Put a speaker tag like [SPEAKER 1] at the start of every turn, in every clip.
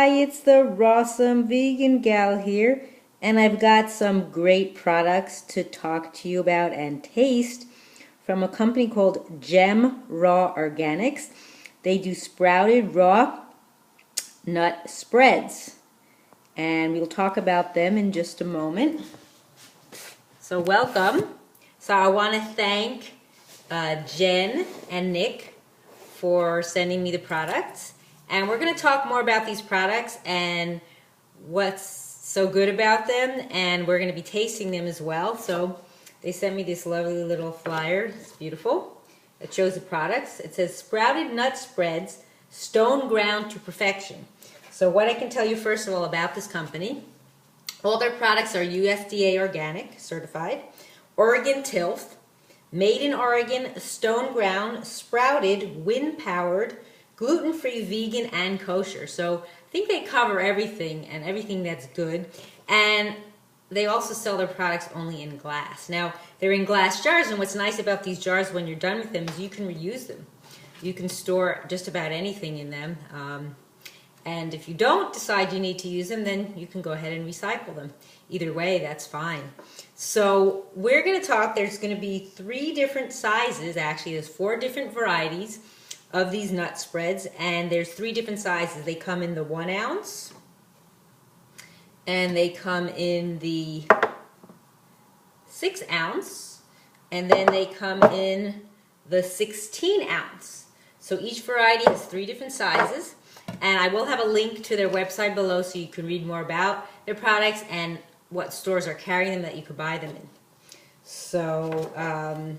[SPEAKER 1] Hi, it's the Rawsome Vegan Gal here, and I've got some great products to talk to you about and taste from a company called Gem Raw Organics. They do sprouted raw nut spreads, and we'll talk about them in just a moment. So welcome. So I want to thank Jen and Nick for sending me the products. And we're going to talk more about these products and what's so good about them, and we're going to be tasting them as well. So they sent me this lovely little flyer. It's beautiful. It shows the products. It says sprouted nut spreads, stone ground to perfection. So what I can tell you first of all about this company, all their products are USDA organic certified, Oregon tilth, made in Oregon, stone ground, sprouted, wind powered, gluten-free, vegan, and kosher. So I think they cover everything and everything that's good. And they also sell their products only in glass. Now, they're in glass jars, and what's nice about these jars when you're done with them is you can reuse them. You can store just about anything in them. And if you don't decide you need to use them, then you can go ahead and recycle them. Either way, that's fine. So we're going to talk, there's going to be 3 different sizes, actually. There's 4 different varieties of these nut spreads, and there's 3 different sizes. They come in the 1 ounce, and they come in the 6 ounce, and then they come in the 16 ounce. So each variety has 3 different sizes, and I will have a link to their website below so you can read more about their products and what stores are carrying them that you could buy them in. So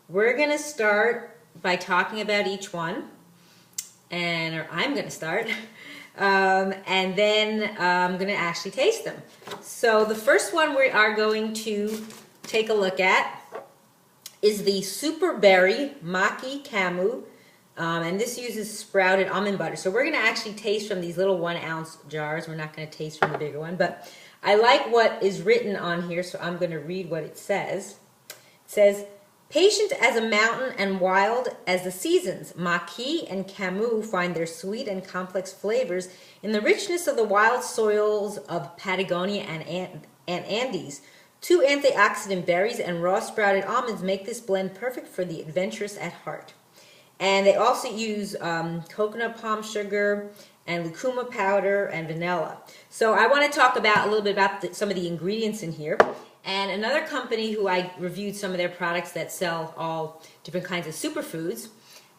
[SPEAKER 1] we're going to start by talking about each one, or I'm going to start, and then I'm going to actually taste them. So the first one we are going to take a look at is the Superberry Maqui Camu, and this uses sprouted almond butter. So we're going to actually taste from these little 1 ounce jars. We're not going to taste from the bigger one, but I like what is written on here, so I'm going to read what it says. It says, patient as a mountain and wild as the seasons, Maqui and Camu find their sweet and complex flavors in the richness of the wild soils of Patagonia and Andes. 2 antioxidant berries and raw sprouted almonds make this blend perfect for the adventurous at heart. And they also use coconut palm sugar and lucuma powder and vanilla. So I want to talk about a little bit about some of the ingredients in here. And another company who I reviewed some of their products that sell all different kinds of superfoods,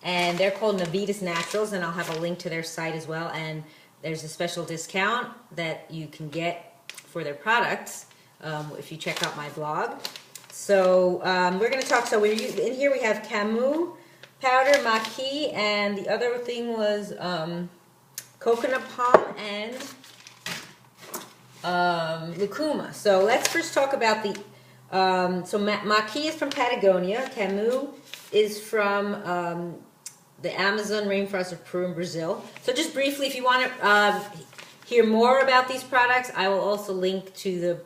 [SPEAKER 1] and they're called Navitas Naturals, and I'll have a link to their site as well, and there's a special discount that you can get for their products if you check out my blog. So we're going to talk, so in here we have Camu powder, Maqui, and the other thing was coconut palm and lucuma. So let's first talk about the Maqui is from Patagonia, Camu is from the Amazon rainforest of Peru and Brazil. So just briefly, if you want to hear more about these products, I will also link to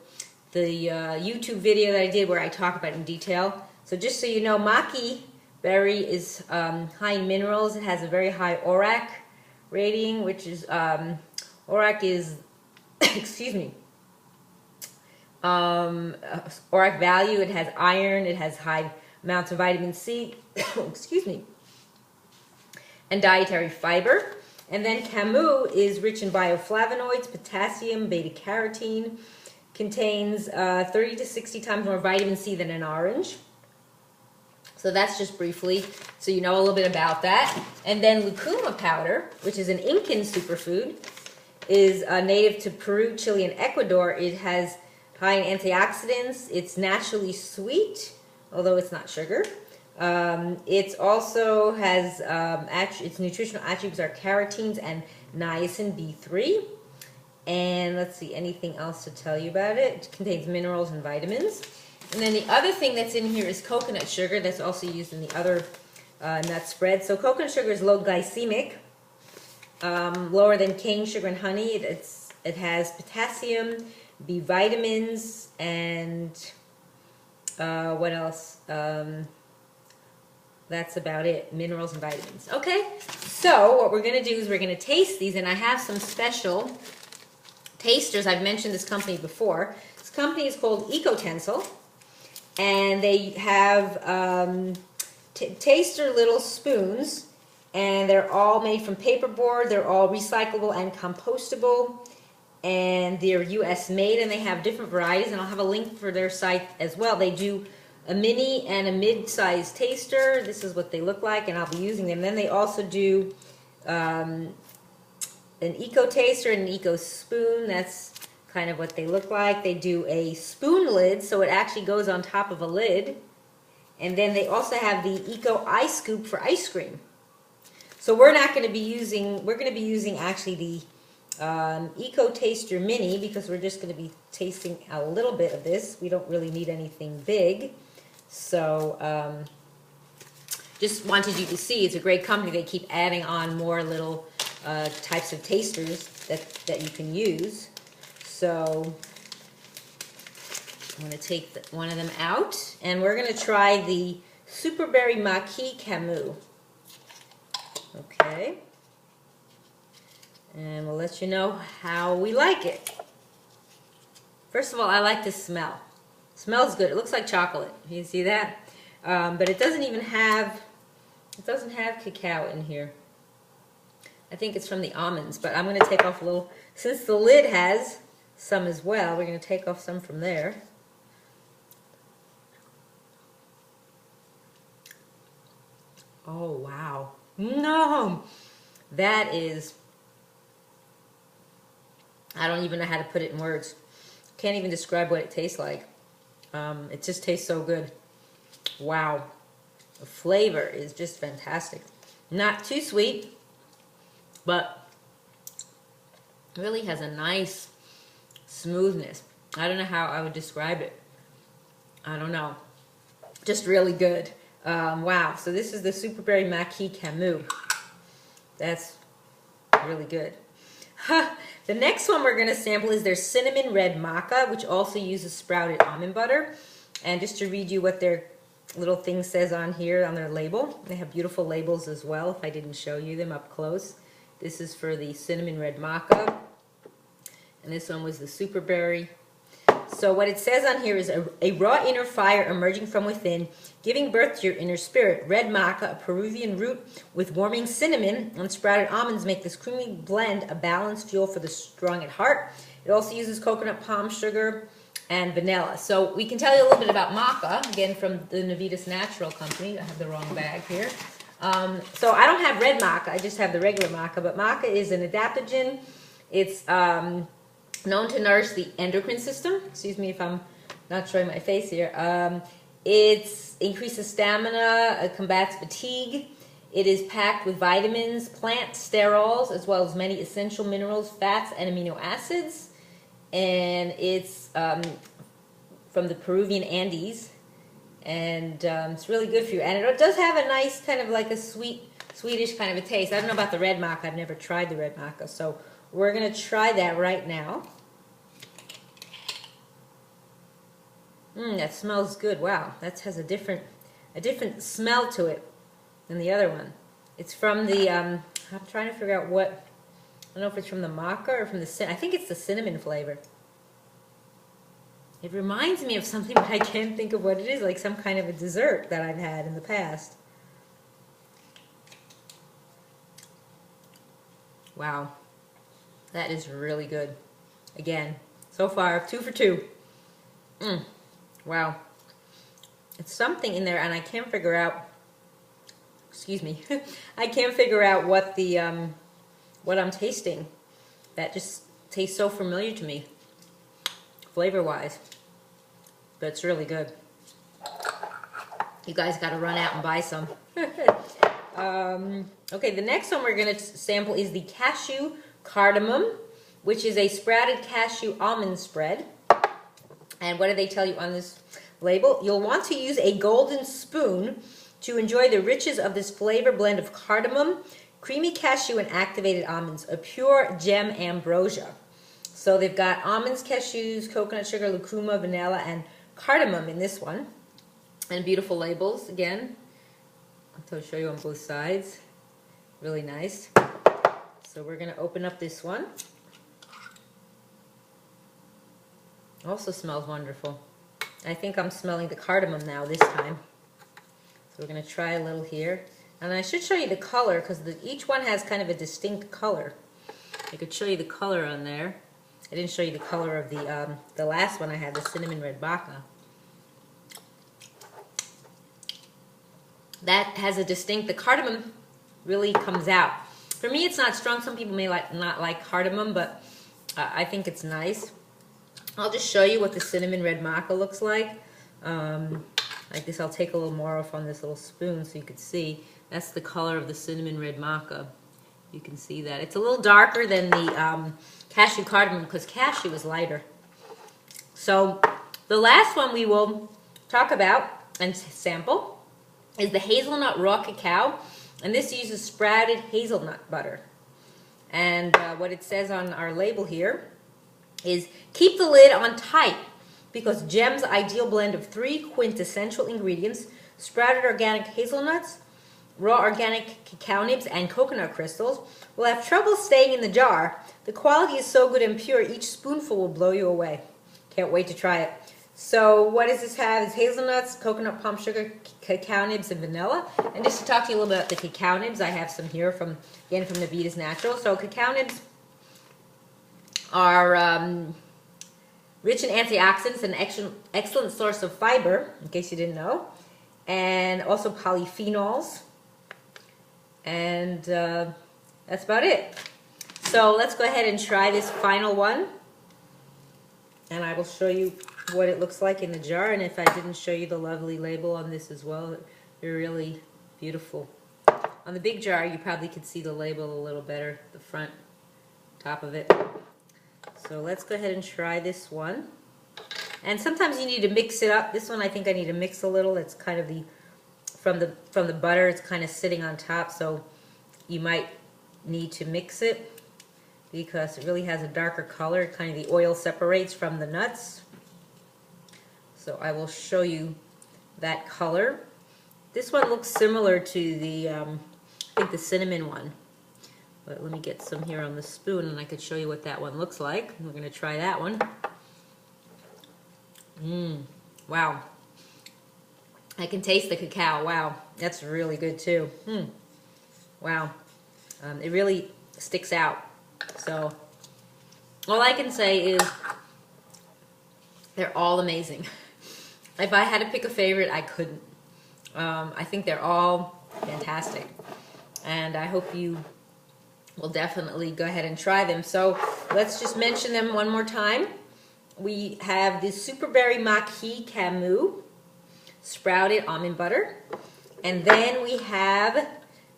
[SPEAKER 1] the YouTube video that I did where I talk about it in detail. So just so you know, Maqui berry is high in minerals. It has a very high ORAC rating, which is ORAC is excuse me, ORAC value. It has iron, it has high amounts of vitamin C, excuse me, and dietary fiber. And then Camu is rich in bioflavonoids, potassium, beta-carotene, contains 30 to 60 times more vitamin C than an orange. So that's just briefly, so you know a little bit about that. And then lucuma powder, which is an Incan superfood, is native to Peru, Chile, and Ecuador. It has high in antioxidants. It's naturally sweet, although it's not sugar. It also has, its nutritional attributes are carotenes and niacin B3. And let's see, anything else to tell you about it? It contains minerals and vitamins. And then the other thing that's in here is coconut sugar. That's also used in the other nut spread. So coconut sugar is low glycemic, lower than cane sugar and honey. It has potassium, B vitamins, and what else? that's about it. Minerals and vitamins. Okay, so what we're going to do is we're going to taste these, and I have some special tasters. I've mentioned this company before. This company is called Ecotencil, and they have taster little spoons, and they're all made from paperboard. They're all recyclable and compostable, and they're US made, and they have different varieties, and I'll have a link for their site as well. They do a mini and a mid-sized taster. This is what they look like, and I'll be using them. Then they also do an eco taster and an eco spoon. That's kind of what they look like. They do a spoon lid, so it actually goes on top of a lid. And then they also have the eco ice scoop for ice cream. So we're not going to be using, we're going to be using actually the eco taster mini, because we're just going to be tasting a little bit of this. We don't really need anything big. So just wanted you to see, it's a great company. They keep adding on more little types of tasters that you can use. So I'm going to take one of them out, and we're going to try the Superberry Maqui Camu. Okay. And we'll let you know how we like it. First of all, I like the smell. It smells good. It looks like chocolate. You can see that? But it doesn't even have, it doesn't have cacao in here. I think it's from the almonds, but I'm going to take off a little, since the lid has some as well, we're going to take off some from there. Oh, wow. No! That is, I don't even know how to put it in words. Can't even describe what it tastes like. It just tastes so good. Wow. The flavor is just fantastic. Not too sweet, but really has a nice smoothness. I don't know how I would describe it. I don't know. Just really good. Wow. So this is the Superberry Maqui Camu. That's really good. The next one we're going to sample is their cinnamon red maca, which also uses sprouted almond butter. And just to read you what their little thing says on here on their label. They have beautiful labels as well, if I didn't show you them up close. This is for the cinnamon red maca. And this one was the Superberry. So what it says on here is a raw inner fire emerging from within, giving birth to your inner spirit. Red maca, a Peruvian root with warming cinnamon and sprouted almonds, make this creamy blend a balanced fuel for the strong at heart. It also uses coconut palm sugar and vanilla. So we can tell you a little bit about maca, again from the Navitas Natural Company. I have the wrong bag here. So I don't have red maca, I just have the regular maca, but maca is an adaptogen. It's known to nourish the endocrine system. Excuse me if I'm not showing my face here. It increases stamina, combats fatigue. It is packed with vitamins, plant sterols, as well as many essential minerals, fats, and amino acids. And it's from the Peruvian Andes. And it's really good for you. And it does have a nice kind of like a sweetish kind of a taste. I don't know about the red maca. I've never tried the red maca. So we're going to try that right now. That smells good. Wow, that has a different smell to it than the other one. It's from the, I'm trying to figure out what, I don't know if it's from the maca or from the, I think it's the cinnamon flavor. It reminds me of something, but I can't think of what it is, like some kind of a dessert that I've had in the past. Wow. That is really good. Again, so far, 2 for 2. Wow. It's something in there, and I can't figure out, excuse me, I can't figure out what the, what I'm tasting. That just tastes so familiar to me, flavor-wise. But it's really good. You guys got to run out and buy some. Okay, the next one we're going to sample is the Cashew Cardamom, which is a sprouted cashew almond spread. And what do they tell you on this label? You'll want to use a golden spoon to enjoy the riches of this flavor blend of cardamom, creamy cashew, and activated almonds, a pure gem ambrosia. So they've got almonds, cashews, coconut sugar, lucuma, vanilla, and cardamom in this one. And beautiful labels again. to show you on both sides. Really nice. So we're going to open up this one. Also smells wonderful. I think I'm smelling the cardamom now this time. So we're going to try a little here. And I should show you the color because each one has kind of a distinct color. I could show you the color on there. I didn't show you the color of the last one I had, the cinnamon red Maca. That has a distinct, the cardamom really comes out. For me it's not strong. Some people may not like cardamom, but I think it's nice. I'll just show you what the cinnamon red Maca looks like. Like this, I'll take a little more off on this little spoon so you could see. That's the color of the cinnamon red Maca. You can see that. It's a little darker than the cashew cardamom because cashew is lighter. So the last one we will talk about and sample is the hazelnut raw cacao, and this uses sprouted hazelnut butter. And what it says on our label here is keep the lid on tight because Gem's ideal blend of 3 quintessential ingredients, sprouted organic hazelnuts, raw organic cacao nibs, and coconut crystals, will have trouble staying in the jar. The quality is so good and pure, each spoonful will blow you away. Can't wait to try it. So what does this have? It's hazelnuts, coconut palm sugar, cacao nibs, and vanilla. And just to talk to you a little bit about the cacao nibs, I have some here from Navitas Natural. So cacao nibs are rich in antioxidants and excellent source of fiber, in case you didn't know, and also polyphenols. And that's about it. So let's go ahead and try this final one. And I will show you what it looks like in the jar. And if I didn't show you the lovely label on this as well, they're really beautiful. On the big jar, you probably could see the label a little better, the front, top of it. So let's go ahead and try this one. And sometimes you need to mix it up. This one I think I need to mix a little. It's kind of from the butter, it's kind of sitting on top, so you might need to mix it because it really has a darker color. Kind of the oil separates from the nuts. So I will show you that color. This one looks similar to the, I think the cinnamon one. But let me get some here on the spoon and I could show you what that one looks like. We're going to try that one. Wow. I can taste the cacao. Wow. That's really good too. Wow. It really sticks out. So all I can say is they're all amazing. If I had to pick a favorite, I couldn't. I think they're all fantastic. And I hope you will definitely go ahead and try them. So let's just mention them one more time. We have the Superberry Maqui Camu sprouted almond butter. And then we have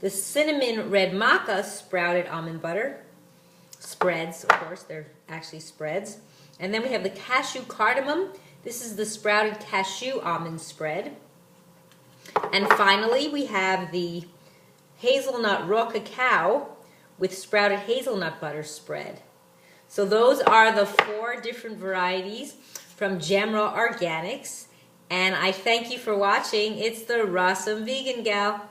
[SPEAKER 1] the cinnamon red Maca sprouted almond butter. Spreads, of course, they're actually spreads. And then we have the cashew cardamom. This is the sprouted cashew almond spread. And finally, we have the hazelnut raw cacao with sprouted hazelnut butter spread. So those are the 4 different varieties from Gem Raw Organics. And I thank you for watching. It's the Rawesome Vegan Gal.